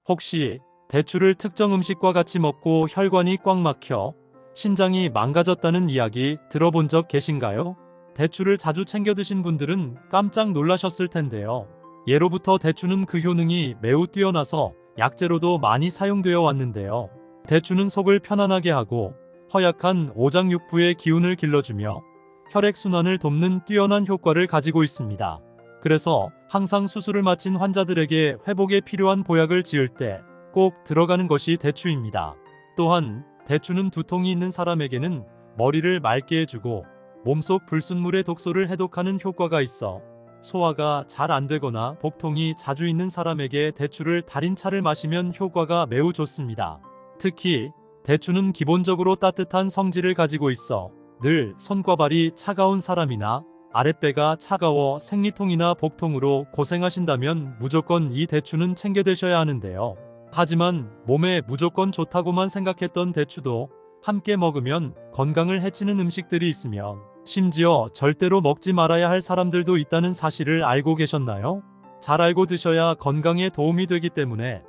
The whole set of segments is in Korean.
혹시 대추를 특정 음식과 같이 먹고 혈관이 꽉 막혀 신장이 망가졌다는 이야기 들어본 적 계신가요? 대추를 자주 챙겨 드신 분들은 깜짝 놀라셨을 텐데요. 예로부터 대추는 그 효능이 매우 뛰어나서 약재로도 많이 사용되어 왔는데요. 대추는 속을 편안하게 하고 허약한 오장육부의 기운을 길러주며 혈액순환을 돕는 뛰어난 효과를 가지고 있습니다. 그래서 항상 수술을 마친 환자들에게 회복에 필요한 보약을 지을 때 꼭 들어가는 것이 대추입니다. 또한 대추는 두통이 있는 사람에게는 머리를 맑게 해주고 몸속 불순물의 독소를 해독하는 효과가 있어 소화가 잘 안 되거나 복통이 자주 있는 사람에게 대추를 달인 차를 마시면 효과가 매우 좋습니다. 특히 대추는 기본적으로 따뜻한 성질을 가지고 있어 늘 손과 발이 차가운 사람이나 아랫배가 차가워 생리통이나 복통으로 고생하신다면 무조건 이 대추는 챙겨 드셔야 하는데요. 하지만 몸에 무조건 좋다고만 생각했던 대추도 함께 먹으면 건강을 해치는 음식들이 있으며 심지어 절대로 먹지 말아야 할 사람들도 있다는 사실을 알고 계셨나요? 잘 알고 드셔야 건강에 도움이 되기 때문에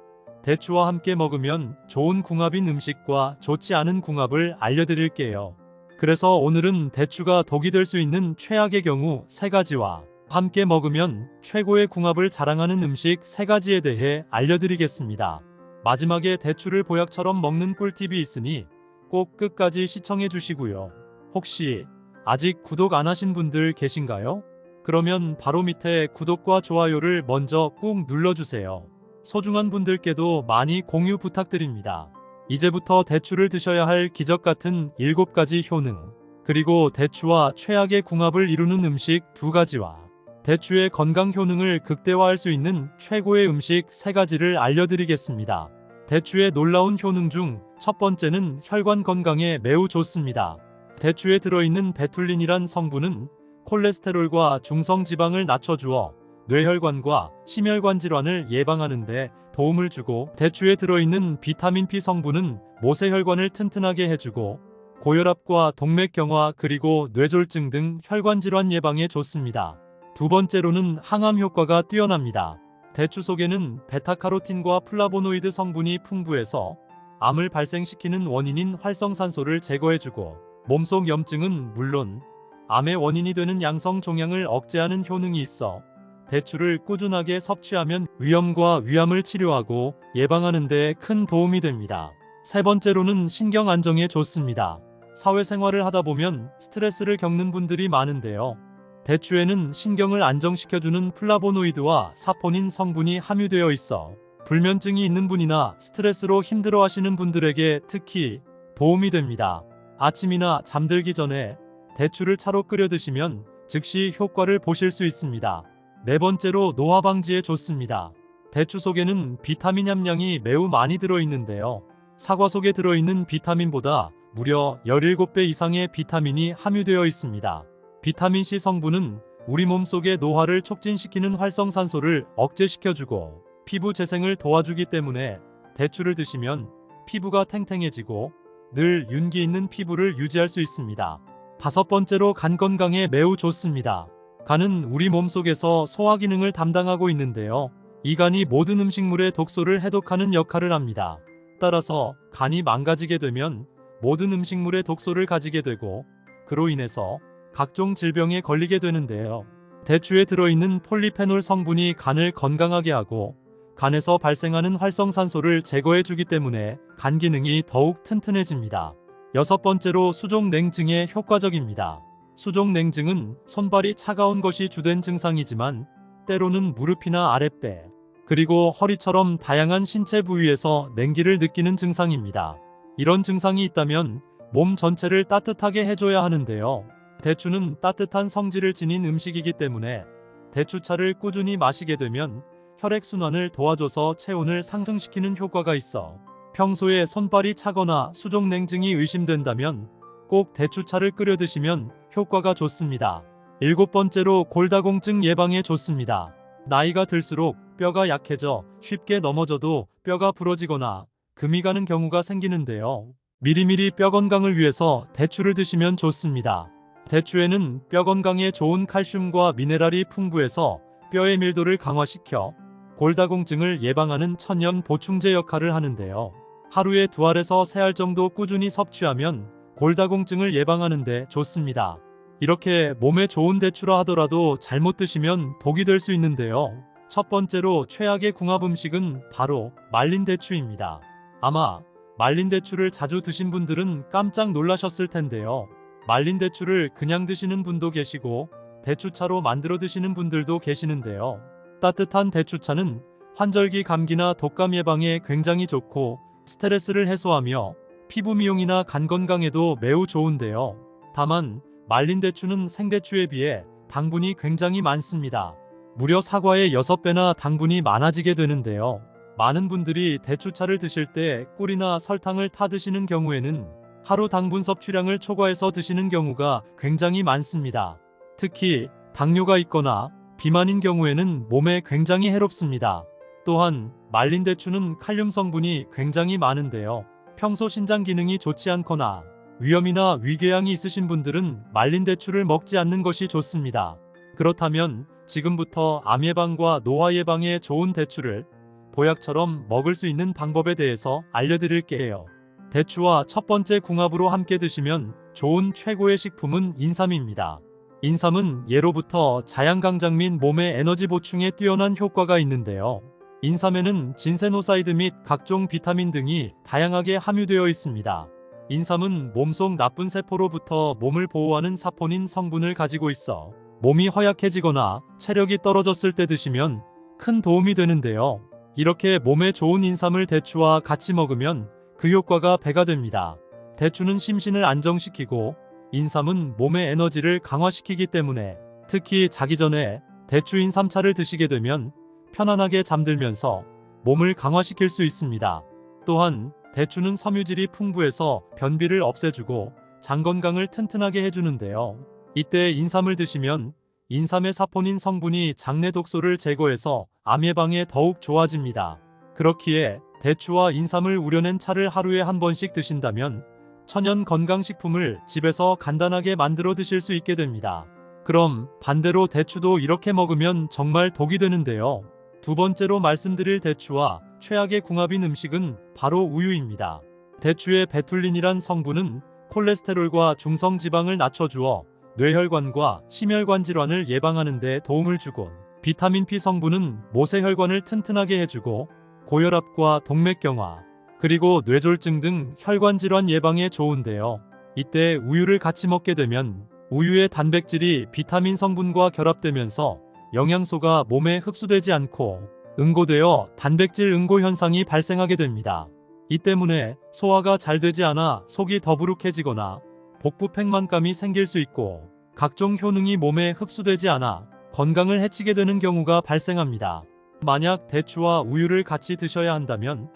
대추와 함께 먹으면 좋은 궁합인 음식과 좋지 않은 궁합을 알려드릴게요. 그래서 오늘은 대추가 독이 될 수 있는 최악의 경우 3가지와 함께 먹으면 최고의 궁합을 자랑하는 음식 3가지에 대해 알려드리겠습니다. 마지막에 대추를 보약처럼 먹는 꿀팁이 있으니 꼭 끝까지 시청해 주시고요. 혹시 아직 구독 안 하신 분들 계신가요? 그러면 바로 밑에 구독과 좋아요를 먼저 꾹 눌러주세요. 소중한 분들께도 많이 공유 부탁드립니다. 이제부터 대추를 드셔야 할 기적 같은 7가지 효능, 그리고 대추와 최악의 궁합을 이루는 음식 2가지와 대추의 건강 효능을 극대화할 수 있는 최고의 음식 3가지를 알려드리겠습니다. 대추의 놀라운 효능 중 첫 번째는 혈관 건강에 매우 좋습니다. 대추에 들어있는 베툴린이란 성분은 콜레스테롤과 중성지방을 낮춰주어 뇌혈관과 심혈관 질환을 예방하는 데 도움을 주고, 대추에 들어있는 비타민 P 성분은 모세혈관을 튼튼하게 해주고 고혈압과 동맥경화 그리고 뇌졸중 등 혈관 질환 예방에 좋습니다. 두 번째로는 항암 효과가 뛰어납니다. 대추 속에는 베타카로틴과 플라보노이드 성분이 풍부해서 암을 발생시키는 원인인 활성산소를 제거해주고 몸속 염증은 물론 암의 원인이 되는 양성 종양을 억제하는 효능이 있어 대추를 꾸준하게 섭취하면 위염과 위암을 치료하고 예방하는 데 큰 도움이 됩니다. 세 번째로는 신경 안정에 좋습니다. 사회생활을 하다 보면 스트레스를 겪는 분들이 많은데요. 대추에는 신경을 안정시켜주는 플라보노이드와 사포닌 성분이 함유되어 있어 불면증이 있는 분이나 스트레스로 힘들어하시는 분들에게 특히 도움이 됩니다. 아침이나 잠들기 전에 대추를 차로 끓여 드시면 즉시 효과를 보실 수 있습니다. 네 번째로 노화 방지에 좋습니다. 대추 속에는 비타민 함량이 매우 많이 들어있는데요. 사과 속에 들어있는 비타민보다 무려 17배 이상의 비타민이 함유되어 있습니다. 비타민C 성분은 우리 몸속의 노화를 촉진시키는 활성산소를 억제시켜주고 피부 재생을 도와주기 때문에 대추를 드시면 피부가 탱탱해지고 늘 윤기 있는 피부를 유지할 수 있습니다. 다섯 번째로 간 건강에 매우 좋습니다. 간은 우리 몸속에서 소화 기능을 담당하고 있는데요. 이 간이 모든 음식물의 독소를 해독하는 역할을 합니다. 따라서 간이 망가지게 되면 모든 음식물의 독소를 가지게 되고 그로 인해서 각종 질병에 걸리게 되는데요. 대추에 들어있는 폴리페놀 성분이 간을 건강하게 하고 간에서 발생하는 활성산소를 제거해주기 때문에 간 기능이 더욱 튼튼해집니다. 여섯 번째로 수족냉증에 효과적입니다. 수족냉증은 손발이 차가운 것이 주된 증상이지만 때로는 무릎이나 아랫배, 그리고 허리처럼 다양한 신체 부위에서 냉기를 느끼는 증상입니다. 이런 증상이 있다면 몸 전체를 따뜻하게 해줘야 하는데요. 대추는 따뜻한 성질을 지닌 음식이기 때문에 대추차를 꾸준히 마시게 되면 혈액순환을 도와줘서 체온을 상승시키는 효과가 있어 평소에 손발이 차거나 수족냉증이 의심된다면 꼭 대추차를 끓여 드시면 효과가 좋습니다. 일곱 번째로 골다공증 예방에 좋습니다. 나이가 들수록 뼈가 약해져 쉽게 넘어져도 뼈가 부러지거나 금이 가는 경우가 생기는데요. 미리미리 뼈 건강을 위해서 대추를 드시면 좋습니다. 대추에는 뼈 건강에 좋은 칼슘과 미네랄이 풍부해서 뼈의 밀도를 강화시켜 골다공증을 예방하는 천연 보충제 역할을 하는데요. 하루에 2알에서 3알 정도 꾸준히 섭취하면 골다공증을 예방하는 데 좋습니다. 이렇게 몸에 좋은 대추라 하더라도 잘못 드시면 독이 될 수 있는데요. 첫 번째로 최악의 궁합 음식은 바로 말린 대추입니다. 아마 말린 대추를 자주 드신 분들은 깜짝 놀라셨을 텐데요. 말린 대추를 그냥 드시는 분도 계시고 대추차로 만들어 드시는 분들도 계시는데요. 따뜻한 대추차는 환절기 감기나 독감 예방에 굉장히 좋고 스트레스를 해소하며 피부 미용이나 간 건강에도 매우 좋은데요. 다만 말린 대추는 생대추에 비해 당분이 굉장히 많습니다. 무려 사과의 6배나 당분이 많아지게 되는데요. 많은 분들이 대추차를 드실 때 꿀이나 설탕을 타 드시는 경우에는 하루 당분 섭취량을 초과해서 드시는 경우가 굉장히 많습니다. 특히 당뇨가 있거나 비만인 경우에는 몸에 굉장히 해롭습니다. 또한 말린 대추는 칼륨 성분이 굉장히 많은데요. 평소 신장 기능이 좋지 않거나 위염이나 위궤양이 있으신 분들은 말린 대추를 먹지 않는 것이 좋습니다. 그렇다면 지금부터 암 예방과 노화 예방에 좋은 대추를 보약처럼 먹을 수 있는 방법에 대해서 알려드릴게요. 대추와 첫 번째 궁합으로 함께 드시면 좋은 최고의 식품은 인삼입니다. 인삼은 예로부터 자양강장 및 몸의 에너지 보충에 뛰어난 효과가 있는데요. 인삼에는 진세노사이드 및 각종 비타민 등이 다양하게 함유되어 있습니다. 인삼은 몸속 나쁜 세포로부터 몸을 보호하는 사포닌 성분을 가지고 있어 몸이 허약해지거나 체력이 떨어졌을 때 드시면 큰 도움이 되는데요. 이렇게 몸에 좋은 인삼을 대추와 같이 먹으면 그 효과가 배가 됩니다. 대추는 심신을 안정시키고 인삼은 몸의 에너지를 강화시키기 때문에 특히 자기 전에 대추 인삼차를 드시게 되면 편안하게 잠들면서 몸을 강화시킬 수 있습니다. 또한 대추는 섬유질이 풍부해서 변비를 없애주고 장 건강을 튼튼하게 해주는데요. 이때 인삼을 드시면 인삼의 사포닌 성분이 장내 독소를 제거해서 암 예방에 더욱 좋아집니다. 그렇기에 대추와 인삼을 우려낸 차를 하루에 한 번씩 드신다면 천연 건강식품을 집에서 간단하게 만들어 드실 수 있게 됩니다. 그럼 반대로 대추도 이렇게 먹으면 정말 독이 되는데요. 두 번째로 말씀드릴 대추와 최악의 궁합인 음식은 바로 우유입니다. 대추의 베툴린이란 성분은 콜레스테롤과 중성지방을 낮춰주어 뇌혈관과 심혈관 질환을 예방하는 데 도움을 주고 비타민 P 성분은 모세혈관을 튼튼하게 해주고 고혈압과 동맥경화 그리고 뇌졸중 등 혈관 질환 예방에 좋은데요. 이때 우유를 같이 먹게 되면 우유의 단백질이 비타민 성분과 결합되면서 영양소가 몸에 흡수되지 않고 응고되어 단백질 응고 현상이 발생하게 됩니다. 이 때문에 소화가 잘 되지 않아 속이 더부룩해지거나 복부 팽만감이 생길 수 있고 각종 효능이 몸에 흡수되지 않아 건강을 해치게 되는 경우가 발생합니다. 만약 대추와 우유를 같이 드셔야 한다면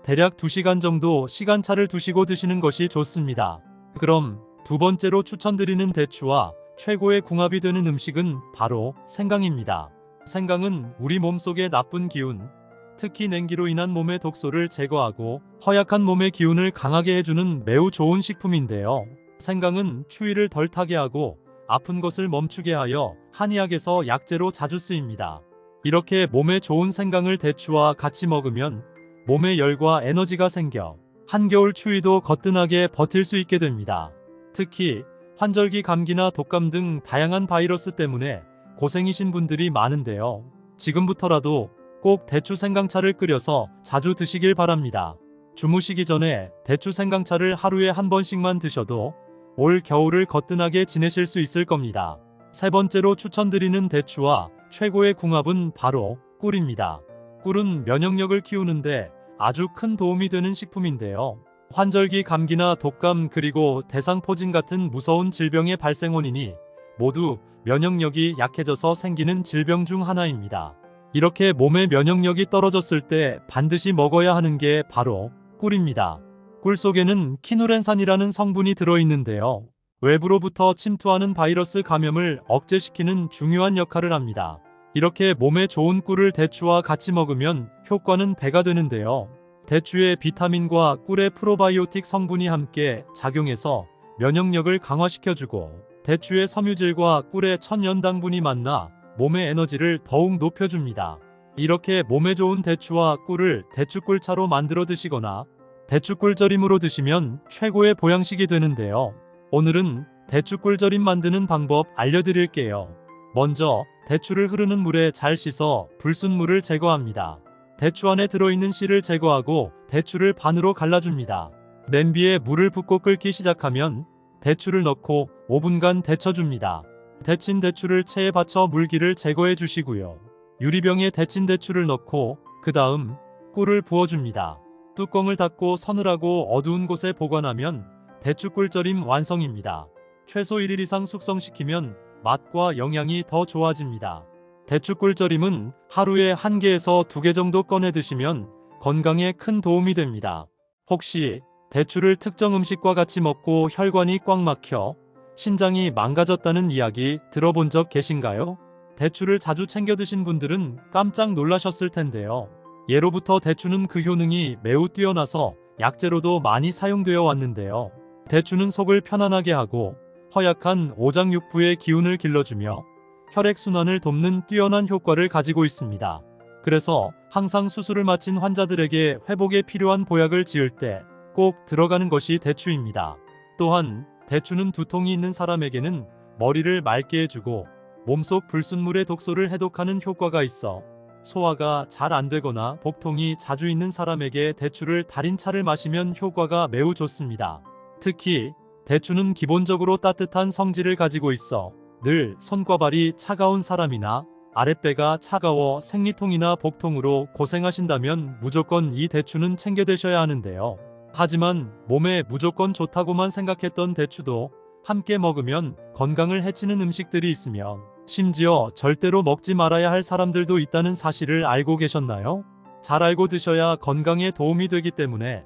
대략 2시간 정도 시간차를 두시고 드시는 것이 좋습니다. 그럼 두 번째로 추천드리는 대추와 최고의 궁합이 되는 음식은 바로 생강입니다. 생강은 우리 몸속의 나쁜 기운, 특히 냉기로 인한 몸의 독소를 제거하고 허약한 몸의 기운을 강하게 해주는 매우 좋은 식품인데요. 생강은 추위를 덜 타게 하고 아픈 것을 멈추게 하여 한의학에서 약재로 자주 쓰입니다. 이렇게 몸에 좋은 생강을 대추와 같이 먹으면 몸에 열과 에너지가 생겨 한겨울 추위도 거뜬하게 버틸 수 있게 됩니다. 특히 환절기 감기나 독감 등 다양한 바이러스 때문에 고생이신 분들이 많은데요. 지금부터라도 꼭 대추 생강차를 끓여서 자주 드시길 바랍니다. 주무시기 전에 대추 생강차를 하루에 한 번씩만 드셔도 올 겨울을 거뜬하게 지내실 수 있을 겁니다. 세 번째로 추천드리는 대추와 최고의 궁합은 바로 꿀입니다. 꿀은 면역력을 키우는데 아주 큰 도움이 되는 식품인데요. 환절기 감기나 독감 그리고 대상포진 같은 무서운 질병의 발생 원인이 모두 면역력이 약해져서 생기는 질병 중 하나입니다. 이렇게 몸의 면역력이 떨어졌을 때 반드시 먹어야 하는 게 바로 꿀입니다. 꿀 속에는 키누렌산이라는 성분이 들어있는데요. 외부로부터 침투하는 바이러스 감염을 억제시키는 중요한 역할을 합니다. 이렇게 몸에 좋은 꿀을 대추와 같이 먹으면 효과는 배가 되는데요. 대추의 비타민과 꿀의 프로바이오틱 성분이 함께 작용해서 면역력을 강화시켜주고 대추의 섬유질과 꿀의 천연당분이 만나 몸의 에너지를 더욱 높여줍니다. 이렇게 몸에 좋은 대추와 꿀을 대추꿀차로 만들어 드시거나 대추꿀절임으로 드시면 최고의 보양식이 되는데요. 오늘은 대추꿀절임 만드는 방법 알려드릴게요. 먼저 대추를 흐르는 물에 잘 씻어 불순물을 제거합니다. 대추 안에 들어있는 씨를 제거하고 대추를 반으로 갈라줍니다. 냄비에 물을 붓고 끓기 시작하면 대추를 넣고 5분간 데쳐줍니다. 데친 대추를 체에 받쳐 물기를 제거해 주시고요. 유리병에 데친 대추를 넣고 그 다음 꿀을 부어줍니다. 뚜껑을 닫고 서늘하고 어두운 곳에 보관하면 대추꿀절임 완성입니다. 최소 1일 이상 숙성시키면 맛과 영양이 더 좋아집니다. 대추꿀절임은 하루에 1개에서 2개 정도 꺼내 드시면 건강에 큰 도움이 됩니다. 혹시 대추를 특정 음식과 같이 먹고 혈관이 꽉 막혀 신장이 망가졌다는 이야기 들어본 적 계신가요? 대추를 자주 챙겨 드신 분들은 깜짝 놀라셨을 텐데요. 예로부터 대추는 그 효능이 매우 뛰어나서 약재로도 많이 사용되어 왔는데요. 대추는 속을 편안하게 하고 허약한 오장육부의 기운을 길러주며 혈액순환을 돕는 뛰어난 효과를 가지고 있습니다. 그래서 항상 수술을 마친 환자들에게 회복에 필요한 보약을 지을 때 꼭 들어가는 것이 대추입니다. 또한 대추는 두통이 있는 사람에게는 머리를 맑게 해주고 몸속 불순물의 독소를 해독하는 효과가 있어 소화가 잘 안 되거나 복통이 자주 있는 사람에게 대추를 달인 차를 마시면 효과가 매우 좋습니다. 특히 대추는 기본적으로 따뜻한 성질을 가지고 있어 늘 손과 발이 차가운 사람이나 아랫배가 차가워 생리통이나 복통으로 고생하신다면 무조건 이 대추는 챙겨 드셔야 하는데요. 하지만 몸에 무조건 좋다고만 생각했던 대추도 함께 먹으면 건강을 해치는 음식들이 있으며 심지어 절대로 먹지 말아야 할 사람들도 있다는 사실을 알고 계셨나요? 잘 알고 드셔야 건강에 도움이 되기 때문에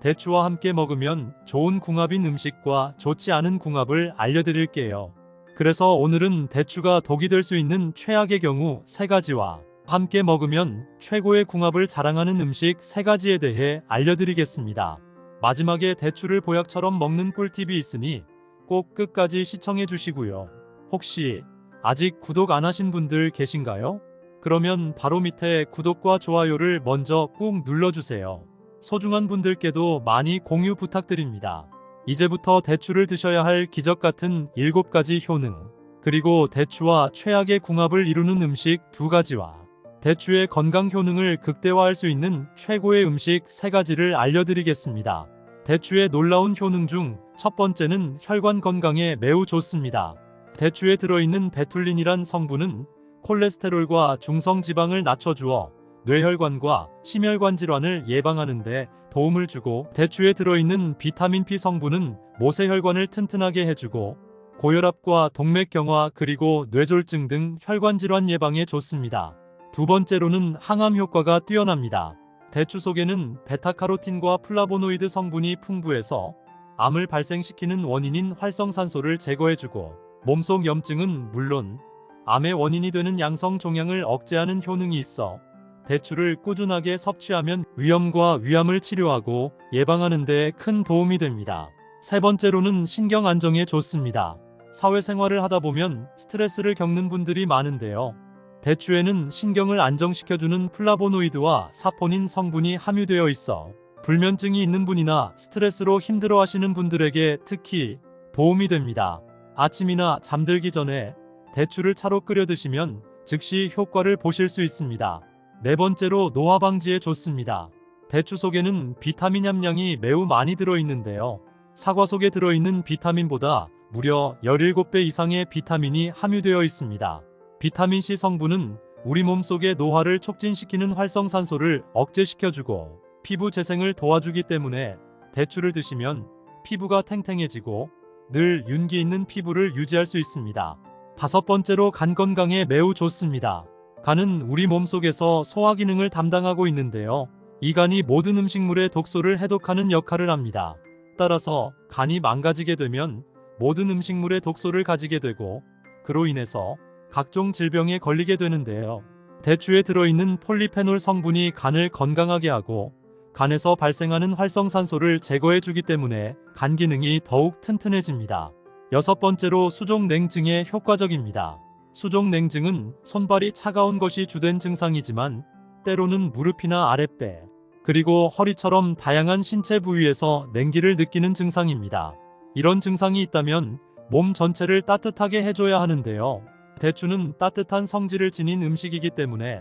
대추와 함께 먹으면 좋은 궁합인 음식과 좋지 않은 궁합을 알려드릴게요. 그래서 오늘은 대추가 독이 될 수 있는 최악의 경우 3가지와 함께 먹으면 최고의 궁합을 자랑하는 음식 3가지에 대해 알려드리겠습니다. 마지막에 대추를 보약처럼 먹는 꿀팁이 있으니 꼭 끝까지 시청해 주시고요. 혹시 아직 구독 안 하신 분들 계신가요? 그러면 바로 밑에 구독과 좋아요를 먼저 꾹 눌러주세요. 소중한 분들께도 많이 공유 부탁드립니다. 이제부터 대추를 드셔야 할 기적 같은 7가지 효능, 그리고 대추와 최악의 궁합을 이루는 음식 2가지와 대추의 건강 효능을 극대화할 수 있는 최고의 음식 3가지를 알려드리겠습니다. 대추의 놀라운 효능 중 첫 번째는 혈관 건강에 매우 좋습니다. 대추에 들어있는 베툴린이란 성분은 콜레스테롤과 중성지방을 낮춰주어 뇌혈관과 심혈관 질환을 예방하는 데 도움을 주고, 대추에 들어있는 비타민 P 성분은 모세혈관을 튼튼하게 해주고 고혈압과 동맥경화 그리고 뇌졸중 등 혈관 질환 예방에 좋습니다. 두 번째로는 항암 효과가 뛰어납니다. 대추 속에는 베타카로틴과 플라보노이드 성분이 풍부해서 암을 발생시키는 원인인 활성산소를 제거해주고 몸속 염증은 물론 암의 원인이 되는 양성 종양을 억제하는 효능이 있어 대추를 꾸준하게 섭취하면 위염과 위암을 치료하고 예방하는 데 큰 도움이 됩니다. 세 번째로는 신경 안정에 좋습니다. 사회생활을 하다 보면 스트레스를 겪는 분들이 많은데요. 대추에는 신경을 안정시켜주는 플라보노이드와 사포닌 성분이 함유되어 있어 불면증이 있는 분이나 스트레스로 힘들어하시는 분들에게 특히 도움이 됩니다. 아침이나 잠들기 전에 대추를 차로 끓여 드시면 즉시 효과를 보실 수 있습니다. 네 번째로 노화 방지에 좋습니다. 대추 속에는 비타민 함량이 매우 많이 들어있는데요. 사과 속에 들어있는 비타민보다 무려 17배 이상의 비타민이 함유되어 있습니다. 비타민C 성분은 우리 몸속의 노화를 촉진시키는 활성산소를 억제시켜주고 피부 재생을 도와주기 때문에 대추를 드시면 피부가 탱탱해지고 늘 윤기 있는 피부를 유지할 수 있습니다. 다섯 번째로 간 건강에 매우 좋습니다. 간은 우리 몸속에서 소화 기능을 담당하고 있는데요. 이 간이 모든 음식물의 독소를 해독하는 역할을 합니다. 따라서 간이 망가지게 되면 모든 음식물의 독소를 가지게 되고 그로 인해서 각종 질병에 걸리게 되는데요. 대추에 들어있는 폴리페놀 성분이 간을 건강하게 하고 간에서 발생하는 활성산소를 제거해주기 때문에 간 기능이 더욱 튼튼해집니다. 여섯 번째로 수족냉증에 효과적입니다. 수족냉증은 손발이 차가운 것이 주된 증상이지만 때로는 무릎이나 아랫배, 그리고 허리처럼 다양한 신체 부위에서 냉기를 느끼는 증상입니다. 이런 증상이 있다면 몸 전체를 따뜻하게 해줘야 하는데요. 대추는 따뜻한 성질을 지닌 음식이기 때문에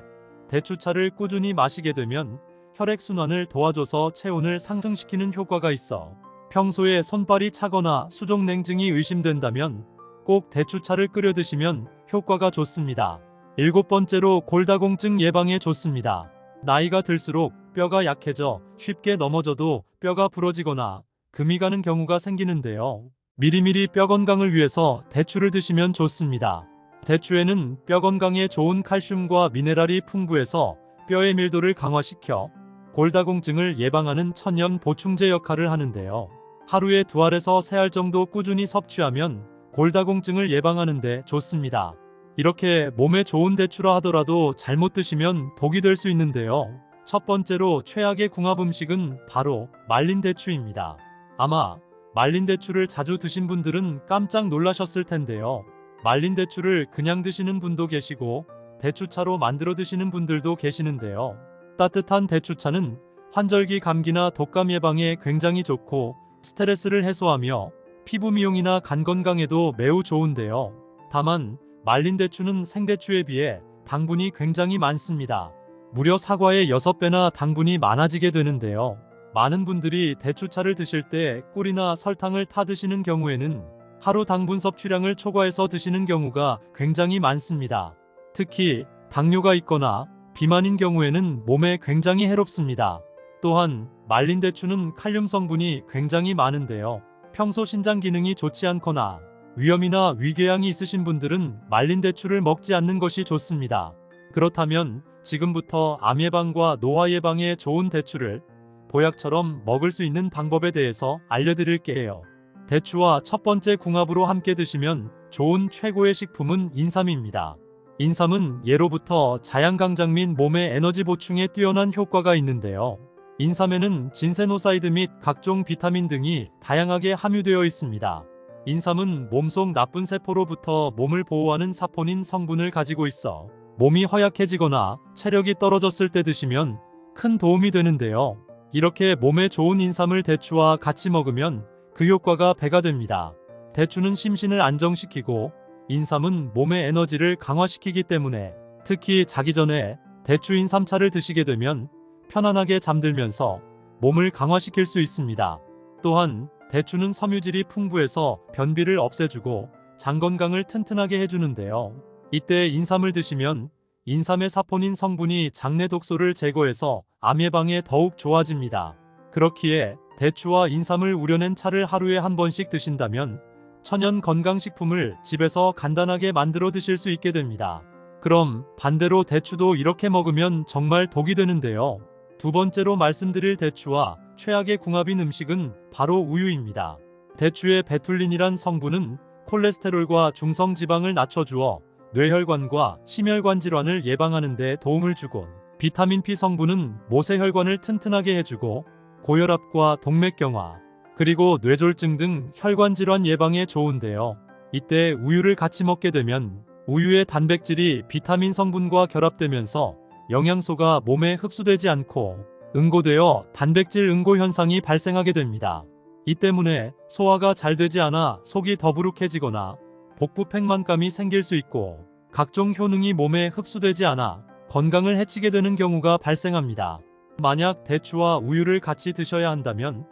대추차를 꾸준히 마시게 되면 혈액순환을 도와줘서 체온을 상승시키는 효과가 있어 평소에 손발이 차거나 수족냉증이 의심된다면 꼭 대추차를 끓여 드시면 효과가 좋습니다. 7번째로 골다공증 예방에 좋습니다. 나이가 들수록 뼈가 약해져 쉽게 넘어져도 뼈가 부러지거나 금이 가는 경우가 생기는데요. 미리미리 뼈 건강을 위해서 대추를 드시면 좋습니다. 대추에는 뼈 건강에 좋은 칼슘과 미네랄이 풍부해서 뼈의 밀도를 강화시켜 골다공증을 예방하는 천연 보충제 역할을 하는데요. 하루에 2알에서 3알 정도 꾸준히 섭취하면 골다공증을 예방하는 데 좋습니다. 이렇게 몸에 좋은 대추라 하더라도 잘못 드시면 독이 될 수 있는데요. 첫 번째로 최악의 궁합 음식은 바로 말린 대추입니다. 아마 말린 대추를 자주 드신 분들은 깜짝 놀라셨을 텐데요. 말린 대추를 그냥 드시는 분도 계시고 대추차로 만들어 드시는 분들도 계시는데요. 따뜻한 대추차는 환절기 감기나 독감 예방에 굉장히 좋고 스트레스를 해소하며 피부 미용이나 간 건강에도 매우 좋은데요. 다만 말린 대추는 생대추에 비해 당분이 굉장히 많습니다. 무려 사과의 6배나 당분이 많아지게 되는데요. 많은 분들이 대추차를 드실 때 꿀이나 설탕을 타 드시는 경우에는 하루 당분 섭취량을 초과해서 드시는 경우가 굉장히 많습니다. 특히 당뇨가 있거나 비만인 경우에는 몸에 굉장히 해롭습니다. 또한 말린 대추는 칼륨 성분이 굉장히 많은데요. 평소 신장 기능이 좋지 않거나 위염이나 위궤양이 있으신 분들은 말린 대추를 먹지 않는 것이 좋습니다. 그렇다면 지금부터 암 예방과 노화 예방에 좋은 대추를 보약처럼 먹을 수 있는 방법에 대해서 알려드릴게요. 대추와 첫 번째 궁합으로 함께 드시면 좋은 최고의 식품은 인삼입니다. 인삼은 예로부터 자양강장 및 몸의 에너지 보충에 뛰어난 효과가 있는데요. 인삼에는 진세노사이드 및 각종 비타민 등이 다양하게 함유되어 있습니다. 인삼은 몸속 나쁜 세포로부터 몸을 보호하는 사포닌 성분을 가지고 있어 몸이 허약해지거나 체력이 떨어졌을 때 드시면 큰 도움이 되는데요. 이렇게 몸에 좋은 인삼을 대추와 같이 먹으면 그 효과가 배가 됩니다. 대추는 심신을 안정시키고 인삼은 몸의 에너지를 강화시키기 때문에 특히 자기 전에 대추 인삼차를 드시게 되면 편안하게 잠들면서 몸을 강화시킬 수 있습니다. 또한 대추는 섬유질이 풍부해서 변비를 없애주고 장 건강을 튼튼하게 해주는데요. 이때 인삼을 드시면 인삼의 사포닌 성분이 장내 독소를 제거해서 암 예방에 더욱 좋아집니다. 그렇기에 대추와 인삼을 우려낸 차를 하루에 한 번씩 드신다면 천연 건강식품을 집에서 간단하게 만들어 드실 수 있게 됩니다. 그럼 반대로 대추도 이렇게 먹으면 정말 독이 되는데요. 두 번째로 말씀드릴 대추와 최악의 궁합인 음식은 바로 우유입니다. 대추의 베툴린이란 성분은 콜레스테롤과 중성지방을 낮춰주어 뇌혈관과 심혈관 질환을 예방하는 데 도움을 주곤 비타민 P 성분은 모세혈관을 튼튼하게 해주고 고혈압과 동맥경화, 그리고 뇌졸중 등 혈관 질환 예방에 좋은데요. 이때 우유를 같이 먹게 되면 우유의 단백질이 비타민 성분과 결합되면서 영양소가 몸에 흡수되지 않고 응고되어 단백질 응고 현상이 발생하게 됩니다. 이 때문에 소화가 잘 되지 않아 속이 더부룩해지거나 복부 팽만감이 생길 수 있고 각종 효능이 몸에 흡수되지 않아 건강을 해치게 되는 경우가 발생합니다. 만약 대추와 우유를 같이 드셔야 한다면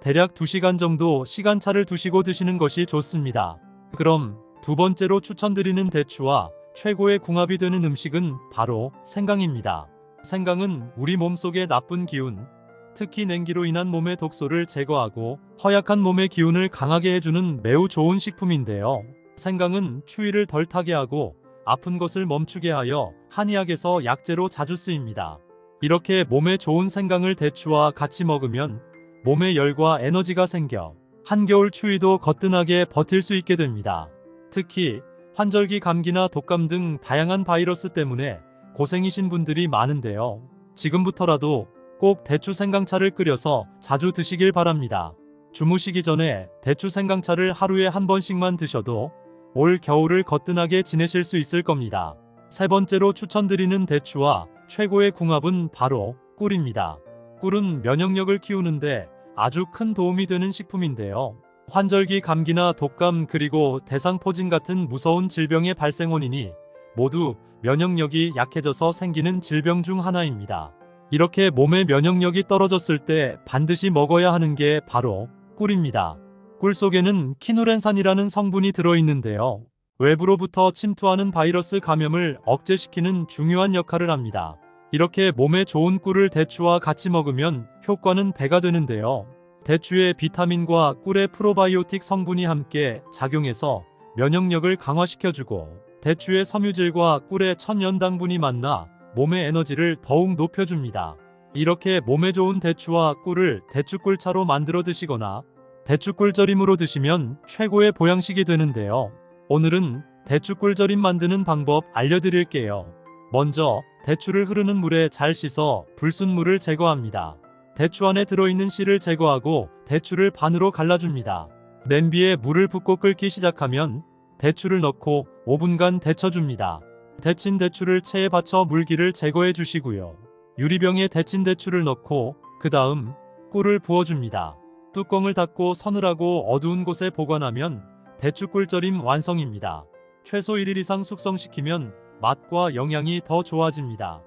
대략 2시간 정도 시간차를 두시고 드시는 것이 좋습니다. 그럼 두 번째로 추천드리는 대추와 최고의 궁합이 되는 음식은 바로 생강입니다. 생강은 우리 몸속의 나쁜 기운, 특히 냉기로 인한 몸의 독소를 제거하고 허약한 몸의 기운을 강하게 해주는 매우 좋은 식품인데요. 생강은 추위를 덜 타게 하고 아픈 것을 멈추게 하여 한의학에서 약재로 자주 쓰입니다. 이렇게 몸에 좋은 생강을 대추와 같이 먹으면 몸에 열과 에너지가 생겨 한겨울 추위도 거뜬하게 버틸 수 있게 됩니다. 특히 환절기 감기나 독감 등 다양한 바이러스 때문에 고생이신 분들이 많은데요. 지금부터라도 꼭 대추 생강차를 끓여서 자주 드시길 바랍니다. 주무시기 전에 대추 생강차를 하루에 한 번씩만 드셔도 올 겨울을 거뜬하게 지내실 수 있을 겁니다. 세 번째로 추천드리는 대추와 최고의 궁합은 바로 꿀입니다. 꿀은 면역력을 키우는데 아주 큰 도움이 되는 식품인데요. 환절기 감기나 독감 그리고 대상포진 같은 무서운 질병의 발생 원인이 모두 면역력이 약해져서 생기는 질병 중 하나입니다. 이렇게 몸의 면역력이 떨어졌을 때 반드시 먹어야 하는 게 바로 꿀입니다. 꿀 속에는 키누렌산이라는 성분이 들어있는데요. 외부로부터 침투하는 바이러스 감염을 억제시키는 중요한 역할을 합니다. 이렇게 몸에 좋은 꿀을 대추와 같이 먹으면 효과는 배가 되는데요. 대추의 비타민과 꿀의 프로바이오틱 성분이 함께 작용해서 면역력을 강화시켜주고, 대추의 섬유질과 꿀의 천연당분이 만나 몸의 에너지를 더욱 높여줍니다. 이렇게 몸에 좋은 대추와 꿀을 대추꿀차로 만들어 드시거나 대추꿀절임으로 드시면 최고의 보양식이 되는데요. 오늘은 대추꿀절임 만드는 방법 알려드릴게요. 먼저 대추를 흐르는 물에 잘 씻어 불순물을 제거합니다. 대추 안에 들어있는 씨를 제거하고 대추를 반으로 갈라줍니다. 냄비에 물을 붓고 끓기 시작하면 대추를 넣고 5분간 데쳐줍니다. 데친 대추를 체에 받쳐 물기를 제거해 주시고요. 유리병에 데친 대추를 넣고 그 다음 꿀을 부어줍니다. 뚜껑을 닫고 서늘하고 어두운 곳에 보관하면 대추꿀절임 완성입니다. 최소 1일 이상 숙성시키면 맛과 영양이 더 좋아집니다.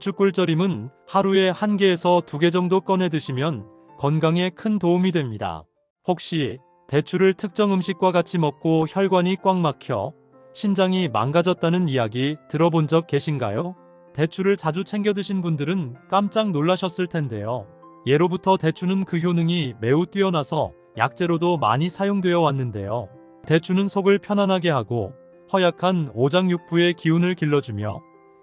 대추꿀절임은 하루에 1개에서 2개 정도 꺼내 드시면 건강에 큰 도움이 됩니다. 혹시 대추를 특정 음식과 같이 먹고 혈관이 꽉 막혀 신장이 망가졌다는 이야기 들어본 적 계신가요? 대추를 자주 챙겨 드신 분들은 깜짝 놀라셨을 텐데요. 예로부터 대추는 그 효능이 매우 뛰어나서 약재로도 많이 사용되어 왔는데요. 대추는 속을 편안하게 하고 허약한 오장육부의 기운을 길러주며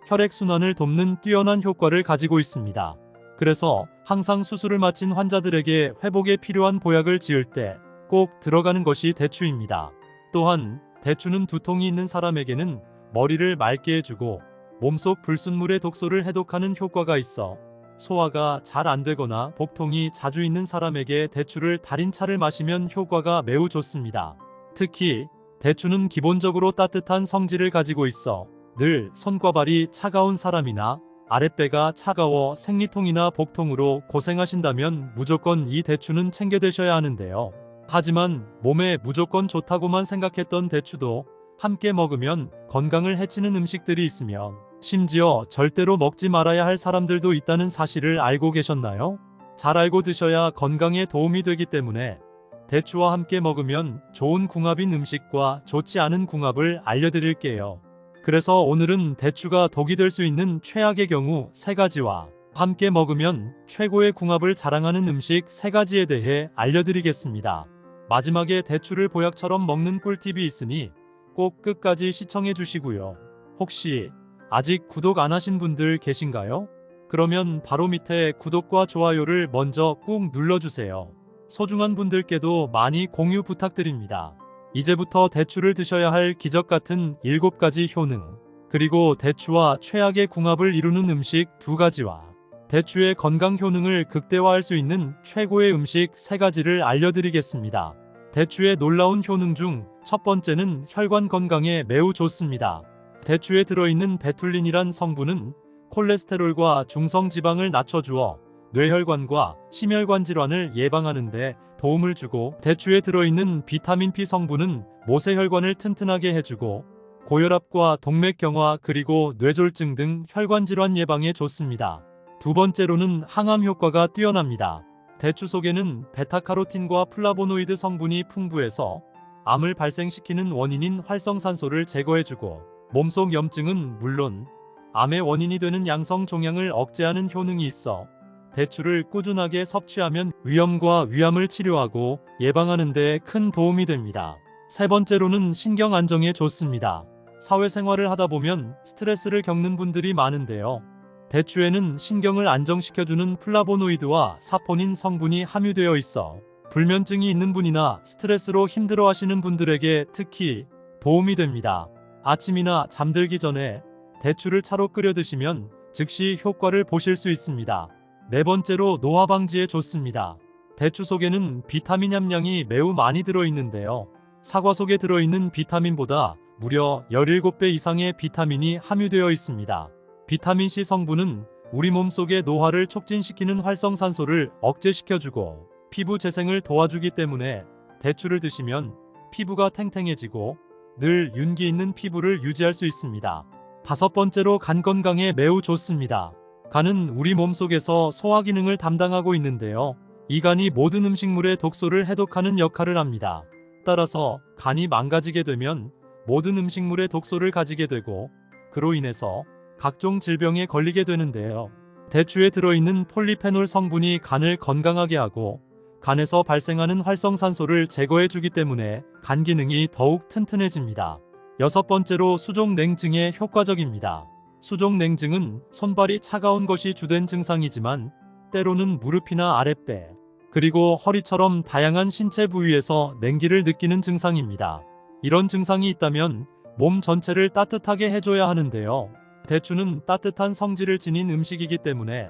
혈액순환을 돕는 뛰어난 효과를 가지고 있습니다. 그래서 항상 수술을 마친 환자들에게 회복에 필요한 보약을 지을 때 꼭 들어가는 것이 대추입니다. 또한 대추는 두통이 있는 사람에게는 머리를 맑게 해주고 몸속 불순물의 독소를 해독하는 효과가 있어 소화가 잘 안 되거나 복통이 자주 있는 사람에게 대추를 달인 차를 마시면 효과가 매우 좋습니다. 특히 대추는 기본적으로 따뜻한 성질을 가지고 있어 늘 손과 발이 차가운 사람이나 아랫배가 차가워 생리통이나 복통으로 고생하신다면 무조건 이 대추는 챙겨 드셔야 하는데요. 하지만 몸에 무조건 좋다고만 생각했던 대추도 함께 먹으면 건강을 해치는 음식들이 있으며 심지어 절대로 먹지 말아야 할 사람들도 있다는 사실을 알고 계셨나요? 잘 알고 드셔야 건강에 도움이 되기 때문에 대추와 함께 먹으면 좋은 궁합인 음식과 좋지 않은 궁합을 알려드릴게요. 그래서 오늘은 대추가 독이 될 수 있는 최악의 경우 3가지와 함께 먹으면 최고의 궁합을 자랑하는 음식 3가지에 대해 알려드리겠습니다. 마지막에 대추를 보약처럼 먹는 꿀팁이 있으니 꼭 끝까지 시청해 주시고요. 혹시 아직 구독 안 하신 분들 계신가요? 그러면 바로 밑에 구독과 좋아요를 먼저 꾹 눌러주세요. 소중한 분들께도 많이 공유 부탁드립니다. 이제부터 대추를 드셔야 할 기적 같은 7가지 효능, 그리고 대추와 최악의 궁합을 이루는 음식 2가지와 대추의 건강 효능을 극대화할 수 있는 최고의 음식 3가지를 알려드리겠습니다. 대추의 놀라운 효능 중 첫 번째는 혈관 건강에 매우 좋습니다. 대추에 들어있는 베툴린이란 성분은 콜레스테롤과 중성지방을 낮춰주어 뇌혈관과 심혈관 질환을 예방하는 데 도움을 주고, 대추에 들어있는 비타민 P 성분은 모세혈관을 튼튼하게 해주고 고혈압과 동맥경화 그리고 뇌졸중 등 혈관 질환 예방에 좋습니다. 두 번째로는 항암 효과가 뛰어납니다. 대추 속에는 베타카로틴과 플라보노이드 성분이 풍부해서 암을 발생시키는 원인인 활성산소를 제거해주고 몸속 염증은 물론 암의 원인이 되는 양성 종양을 억제하는 효능이 있어 대추를 꾸준하게 섭취하면 위염과 위암을 치료하고 예방하는 데 큰 도움이 됩니다. 세 번째로는 신경 안정에 좋습니다. 사회생활을 하다 보면 스트레스를 겪는 분들이 많은데요. 대추에는 신경을 안정시켜주는 플라보노이드와 사포닌 성분이 함유되어 있어 불면증이 있는 분이나 스트레스로 힘들어하시는 분들에게 특히 도움이 됩니다. 아침이나 잠들기 전에 대추를 차로 끓여 드시면 즉시 효과를 보실 수 있습니다. 네 번째로 노화 방지에 좋습니다. 대추 속에는 비타민 함량이 매우 많이 들어있는데요. 사과 속에 들어있는 비타민보다 무려 17배 이상의 비타민이 함유되어 있습니다. 비타민C 성분은 우리 몸속의 노화를 촉진시키는 활성산소를 억제시켜주고 피부 재생을 도와주기 때문에 대추를 드시면 피부가 탱탱해지고 늘 윤기 있는 피부를 유지할 수 있습니다. 다섯 번째로 간 건강에 매우 좋습니다. 간은 우리 몸속에서 소화 기능을 담당하고 있는데요. 이 간이 모든 음식물의 독소를 해독하는 역할을 합니다. 따라서 간이 망가지게 되면 모든 음식물의 독소를 가지게 되고 그로 인해서 각종 질병에 걸리게 되는데요. 대추에 들어있는 폴리페놀 성분이 간을 건강하게 하고 간에서 발생하는 활성산소를 제거해 주기 때문에 간 기능이 더욱 튼튼해집니다. 여섯 번째로 수족냉증에 효과적입니다. 수족냉증은 손발이 차가운 것이 주된 증상이지만 때로는 무릎이나 아랫배, 그리고 허리처럼 다양한 신체 부위에서 냉기를 느끼는 증상입니다. 이런 증상이 있다면 몸 전체를 따뜻하게 해줘야 하는데요. 대추는 따뜻한 성질을 지닌 음식이기 때문에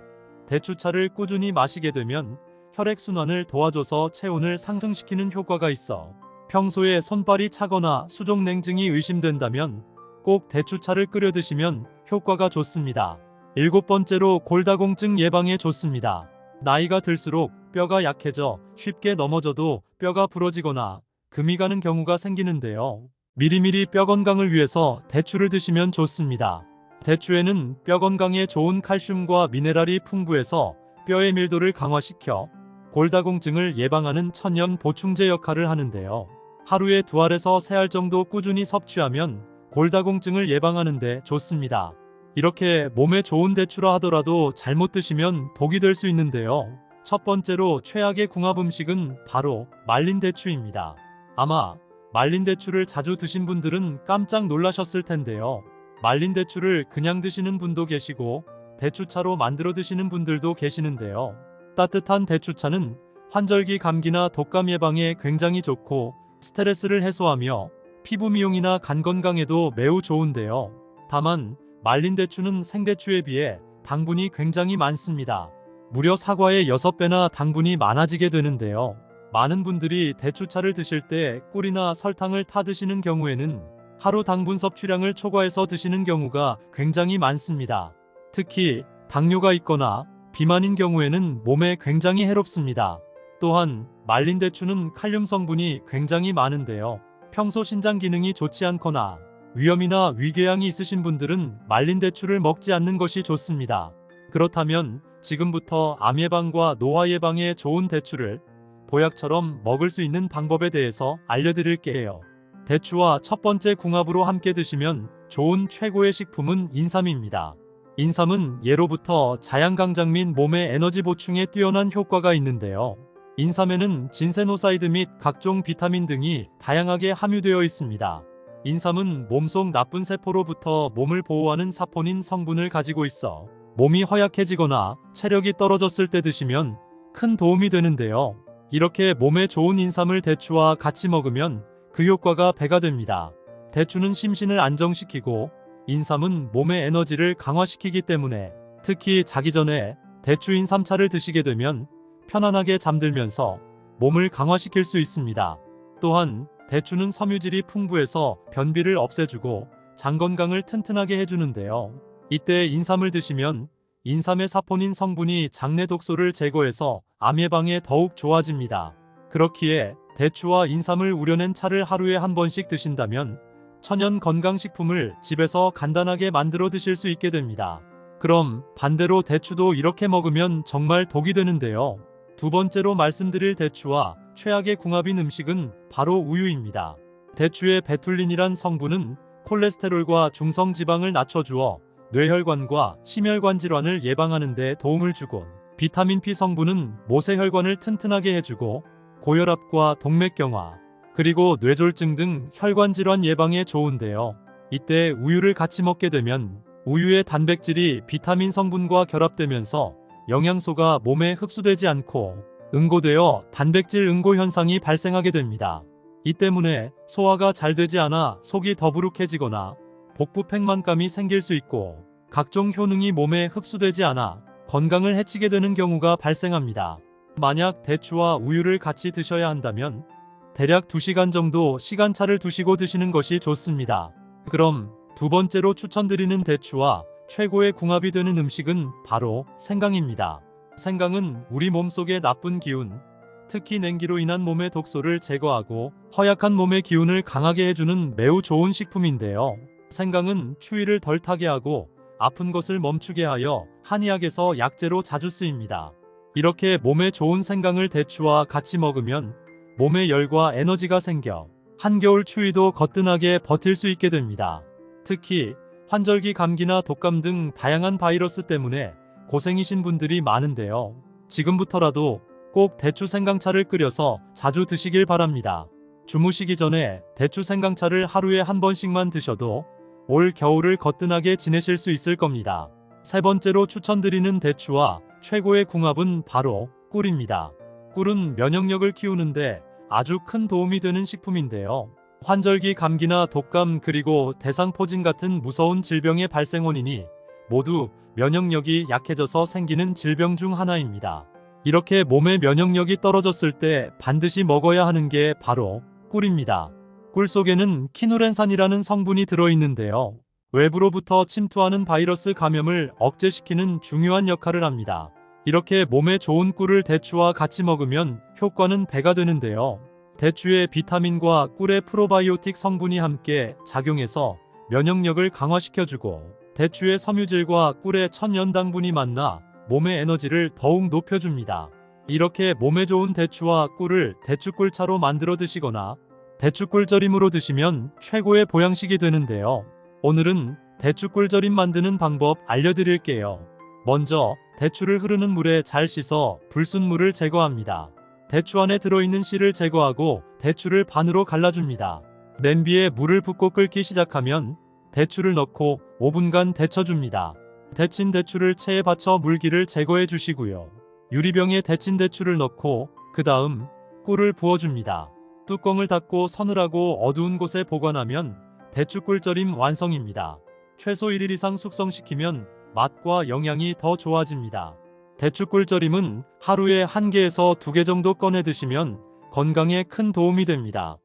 대추차를 꾸준히 마시게 되면 혈액순환을 도와줘서 체온을 상승시키는 효과가 있어 평소에 손발이 차거나 수족냉증이 의심된다면 꼭 대추차를 끓여 드시면 효과가 좋습니다. 일곱 번째로 골다공증 예방에 좋습니다. 나이가 들수록 뼈가 약해져 쉽게 넘어져도 뼈가 부러지거나 금이 가는 경우가 생기는데요. 미리미리 뼈 건강을 위해서 대추를 드시면 좋습니다. 대추에는 뼈 건강에 좋은 칼슘과 미네랄이 풍부해서 뼈의 밀도를 강화시켜 골다공증을 예방하는 천연 보충제 역할을 하는데요. 하루에 2알에서 3알 정도 꾸준히 섭취하면 골다공증을 예방하는 데 좋습니다. 이렇게 몸에 좋은 대추라 하더라도 잘못 드시면 독이 될 수 있는데요. 첫 번째로 최악의 궁합 음식은 바로 말린 대추입니다. 아마 말린 대추를 자주 드신 분들은 깜짝 놀라셨을 텐데요. 말린 대추를 그냥 드시는 분도 계시고 대추차로 만들어 드시는 분들도 계시는데요. 따뜻한 대추차는 환절기 감기나 독감 예방에 굉장히 좋고 스트레스를 해소하며 피부 미용이나 간 건강에도 매우 좋은데요. 다만 말린 대추는 생대추에 비해 당분이 굉장히 많습니다. 무려 사과의 6배나 당분이 많아지게 되는데요. 많은 분들이 대추차를 드실 때 꿀이나 설탕을 타 드시는 경우에는 하루 당분 섭취량을 초과해서 드시는 경우가 굉장히 많습니다. 특히 당뇨가 있거나 비만인 경우에는 몸에 굉장히 해롭습니다. 또한 말린 대추는 칼륨 성분이 굉장히 많은데요. 평소 신장 기능이 좋지 않거나 위염이나 위궤양이 있으신 분들은 말린 대추를 먹지 않는 것이 좋습니다. 그렇다면 지금부터 암 예방과 노화 예방에 좋은 대추를 보약처럼 먹을 수 있는 방법에 대해서 알려드릴게요. 대추와 첫 번째 궁합으로 함께 드시면 좋은 최고의 식품은 인삼입니다. 인삼은 예로부터 자양강장 및 몸의 에너지 보충에 뛰어난 효과가 있는데요. 인삼에는 진세노사이드 및 각종 비타민 등이 다양하게 함유되어 있습니다. 인삼은 몸속 나쁜 세포로부터 몸을 보호하는 사포닌 성분을 가지고 있어 몸이 허약해지거나 체력이 떨어졌을 때 드시면 큰 도움이 되는데요. 이렇게 몸에 좋은 인삼을 대추와 같이 먹으면 그 효과가 배가 됩니다. 대추는 심신을 안정시키고 인삼은 몸의 에너지를 강화시키기 때문에 특히 자기 전에 대추 인삼차를 드시게 되면 편안하게 잠들면서 몸을 강화시킬 수 있습니다. 또한 대추는 섬유질이 풍부해서 변비를 없애주고 장 건강을 튼튼하게 해주는데요. 이때 인삼을 드시면 인삼의 사포닌 성분이 장내 독소를 제거해서 암 예방에 더욱 좋아집니다. 그렇기에 대추와 인삼을 우려낸 차를 하루에 한 번씩 드신다면 천연 건강식품을 집에서 간단하게 만들어 드실 수 있게 됩니다. 그럼 반대로 대추도 이렇게 먹으면 정말 독이 되는데요. 두 번째로 말씀드릴 대추와 최악의 궁합인 음식은 바로 우유입니다. 대추의 베툴린이란 성분은 콜레스테롤과 중성지방을 낮춰주어 뇌혈관과 심혈관 질환을 예방하는 데 도움을 주곤 비타민 P 성분은 모세혈관을 튼튼하게 해주고 고혈압과 동맥경화, 그리고 뇌졸중 등 혈관 질환 예방에 좋은데요. 이때 우유를 같이 먹게 되면 우유의 단백질이 비타민 성분과 결합되면서 영양소가 몸에 흡수되지 않고 응고되어 단백질 응고 현상이 발생하게 됩니다. 이 때문에 소화가 잘 되지 않아 속이 더부룩해지거나 복부 팽만감이 생길 수 있고 각종 효능이 몸에 흡수되지 않아 건강을 해치게 되는 경우가 발생합니다. 만약 대추와 우유를 같이 드셔야 한다면 대략 2시간 정도 시간차를 두시고 드시는 것이 좋습니다. 그럼 두 번째로 추천드리는 대추와 최고의 궁합이 되는 음식은 바로 생강입니다. 생강은 우리 몸속의 나쁜 기운, 특히 냉기로 인한 몸의 독소를 제거하고 허약한 몸의 기운을 강하게 해주는 매우 좋은 식품인데요. 생강은 추위를 덜 타게 하고 아픈 것을 멈추게 하여 한의학에서 약재로 자주 쓰입니다. 이렇게 몸에 좋은 생강을 대추와 같이 먹으면 몸에 열과 에너지가 생겨 한겨울 추위도 거뜬하게 버틸 수 있게 됩니다. 특히 환절기 감기나 독감 등 다양한 바이러스 때문에 고생이신 분들이 많은데요. 지금부터라도 꼭 대추 생강차를 끓여서 자주 드시길 바랍니다. 주무시기 전에 대추 생강차를 하루에 한 번씩만 드셔도 올 겨울을 거뜬하게 지내실 수 있을 겁니다. 세 번째로 추천드리는 대추와 최고의 궁합은 바로 꿀입니다. 꿀은 면역력을 키우는데 아주 큰 도움이 되는 식품인데요. 환절기 감기나 독감 그리고 대상포진 같은 무서운 질병의 발생 원인이 모두 면역력이 약해져서 생기는 질병 중 하나입니다. 이렇게 몸의 면역력이 떨어졌을 때 반드시 먹어야 하는 게 바로 꿀입니다. 꿀 속에는 키누렌산이라는 성분이 들어있는데요. 외부로부터 침투하는 바이러스 감염을 억제시키는 중요한 역할을 합니다. 이렇게 몸에 좋은 꿀을 대추와 같이 먹으면 효과는 배가 되는데요. 대추의 비타민과 꿀의 프로바이오틱 성분이 함께 작용해서 면역력을 강화시켜주고 대추의 섬유질과 꿀의 천연당분이 만나 몸의 에너지를 더욱 높여줍니다. 이렇게 몸에 좋은 대추와 꿀을 대추꿀차로 만들어 드시거나 대추꿀절임으로 드시면 최고의 보양식이 되는데요. 오늘은 대추꿀절임 만드는 방법 알려드릴게요. 먼저 대추를 흐르는 물에 잘 씻어 불순물을 제거합니다. 대추 안에 들어있는 씨를 제거하고 대추를 반으로 갈라줍니다. 냄비에 물을 붓고 끓기 시작하면 대추를 넣고 5분간 데쳐줍니다. 데친 대추를 체에 받쳐 물기를 제거해 주시고요. 유리병에 데친 대추를 넣고 그 다음 꿀을 부어줍니다. 뚜껑을 닫고 서늘하고 어두운 곳에 보관하면 대추꿀절임 완성입니다. 최소 1일 이상 숙성시키면 맛과 영양이 더 좋아집니다. 대추꿀절임은 하루에 1개에서 2개 정도 꺼내 드시면 건강에 큰 도움이 됩니다.